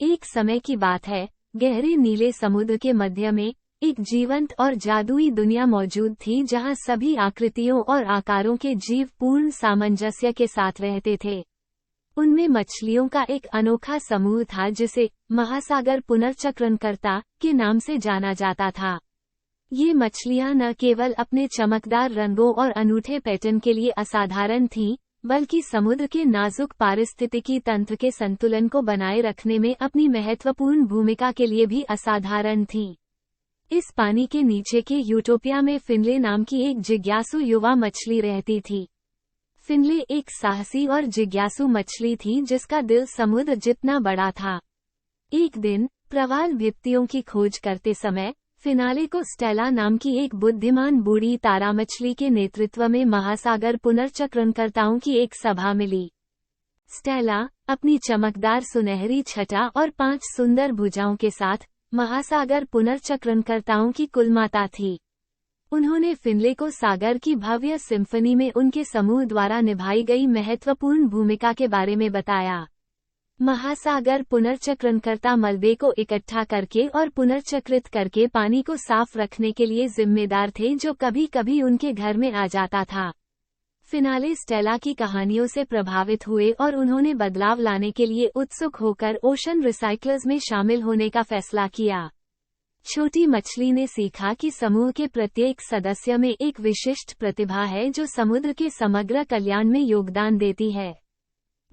एक समय की बात है, गहरे नीले समुद्र के मध्य में एक जीवंत और जादुई दुनिया मौजूद थी जहां सभी आकृतियों और आकारों के जीव पूर्ण सामंजस्य के साथ रहते थे। उनमें मछलियों का एक अनोखा समूह था जिसे महासागर पुनर्चक्रणकर्ता के नाम से जाना जाता था। ये मछलियां न केवल अपने चमकदार रंगों और अनूठे पैटर्न के लिए असाधारण थीं, बल्कि समुद्र के नाजुक पारिस्थितिकी तंत्र के संतुलन को बनाए रखने में अपनी महत्वपूर्ण भूमिका के लिए भी असाधारण थीं। इस पानी के नीचे के यूटोपिया में फिनले नाम की एक जिज्ञासु युवा मछली रहती थी। फिनले एक साहसी और जिज्ञासु मछली थी जिसका दिल समुद्र जितना बड़ा था। एक दिन प्रवाल भित्तियों की खोज करते समय फिनाले को स्टेला नाम की एक बुद्धिमान बूढ़ी तारा मछली के नेतृत्व में महासागर पुनर्चक्रणकर्ताओं की एक सभा मिली। स्टेला अपनी चमकदार सुनहरी छटा और 5 सुंदर भुजाओं के साथ महासागर पुनर्चक्रणकर्ताओं की कुलमाता थी। उन्होंने फिनले को सागर की भव्य सिम्फनी में उनके समूह द्वारा निभाई गई महत्वपूर्ण भूमिका के बारे में बताया। महासागर पुनर्चक्रणकर्ता मलबे को इकट्ठा करके और पुनर्चक्रित करके पानी को साफ रखने के लिए जिम्मेदार थे जो कभी कभी उनके घर में आ जाता था। फिनाले स्टेला की कहानियों से प्रभावित हुए और उन्होंने बदलाव लाने के लिए उत्सुक होकर ओशन रिसाइक्लर्स में शामिल होने का फैसला किया। छोटी मछली ने सीखा कि समूह के प्रत्येक सदस्य में एक विशिष्ट प्रतिभा है जो समुद्र के समग्र कल्याण में योगदान देती है।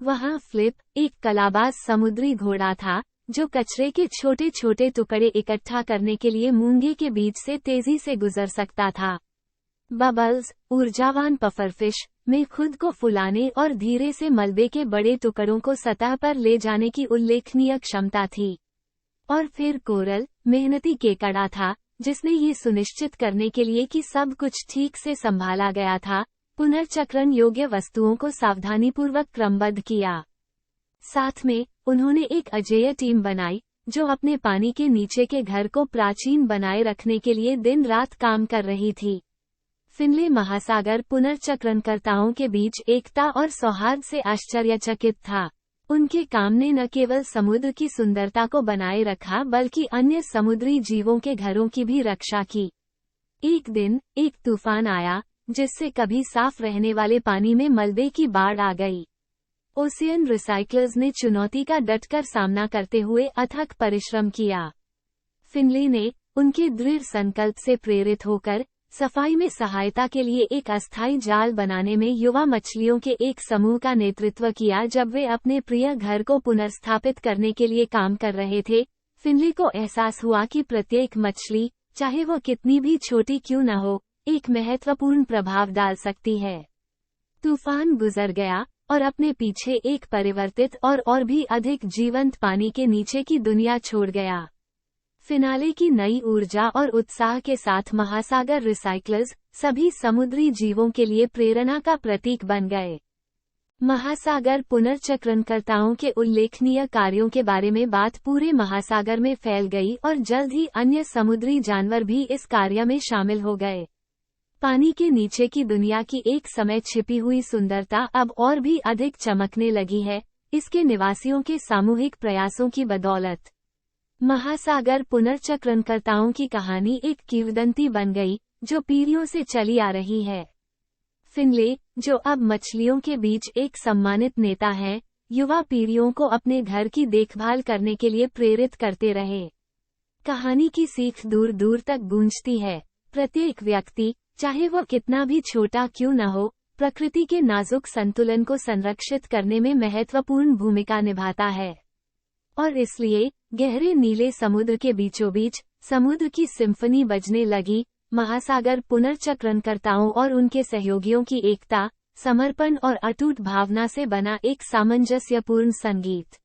वहाँ फ्लिप, एक कलाबाज समुद्री घोड़ा था, जो कचरे के छोटे छोटे टुकड़े इकट्ठा करने के लिए मूंगे के बीच से तेजी से गुजर सकता था। बबल्स, ऊर्जावान पफरफिश, में खुद को फुलाने और धीरे से मलबे के बड़े टुकड़ों को सतह पर ले जाने की उल्लेखनीय क्षमता थी। और फिर कोरल, मेहनती केकड़ा था, जिसने ये सुनिश्चित करने के लिए कि सब कुछ ठीक से संभाला गया था, पुनर्चक्रण योग्य वस्तुओं को सावधानीपूर्वक क्रमबद्ध किया। साथ में उन्होंने एक अजेय टीम बनाई जो अपने पानी के नीचे के घर को प्राचीन बनाए रखने के लिए दिन रात काम कर रही थी। फिनले महासागर पुनर्चक्रणकर्ताओं के बीच एकता और सौहार्द से आश्चर्यचकित था। उनके काम ने न केवल समुद्र की सुंदरता को बनाए रखा बल्कि अन्य समुद्री जीवों के घरों की भी रक्षा की। एक दिन एक तूफान आया जिससे कभी साफ रहने वाले पानी में मलबे की बाढ़ आ गई। ओशियन रिसाइक्लर्स ने चुनौती का डटकर सामना करते हुए अथक परिश्रम किया। फिनले ने उनके दृढ़ संकल्प से प्रेरित होकर सफाई में सहायता के लिए एक अस्थायी जाल बनाने में युवा मछलियों के एक समूह का नेतृत्व किया। जब वे अपने प्रिय घर को पुनर्स्थापित करने के लिए काम कर रहे थे, फिनले को एहसास हुआ कि प्रत्येक मछली, चाहे वो कितनी भी छोटी क्यों न हो, एक महत्वपूर्ण प्रभाव डाल सकती है। तूफान गुजर गया और अपने पीछे एक परिवर्तित और भी अधिक जीवंत पानी के नीचे की दुनिया छोड़ गया। फिनाले की नई ऊर्जा और उत्साह के साथ महासागर रिसाइक्लर्स सभी समुद्री जीवों के लिए प्रेरणा का प्रतीक बन गए। महासागर पुनर्चक्रणकर्ताओं के उल्लेखनीय कार्यों के बारे में बात पूरे महासागर में फैल गई और जल्द ही अन्य समुद्री जानवर भी इस कार्य में शामिल हो गए। पानी के नीचे की दुनिया की एक समय छिपी हुई सुंदरता अब और भी अधिक चमकने लगी है, इसके निवासियों के सामूहिक प्रयासों की बदौलत। महासागर पुनर्चक्रणकर्ताओं की कहानी एक किंवदंती बन गई जो पीढ़ियों से चली आ रही है। फिनले, जो अब मछलियों के बीच एक सम्मानित नेता हैं, युवा पीढ़ियों को अपने घर की देखभाल करने के लिए प्रेरित करते रहे। कहानी की सीख दूर दूर तक गूंजती है। प्रत्येक व्यक्ति, चाहे वो कितना भी छोटा क्यों न हो, प्रकृति के नाजुक संतुलन को संरक्षित करने में महत्वपूर्ण भूमिका निभाता है। और इसलिए गहरे नीले समुद्र के बीचों बीच समुद्र की सिम्फनी बजने लगी, महासागर पुनर्चक्रणकर्ताओं और उनके सहयोगियों की एकता, समर्पण और अटूट भावना से बना एक सामंजस्यपूर्ण संगीत।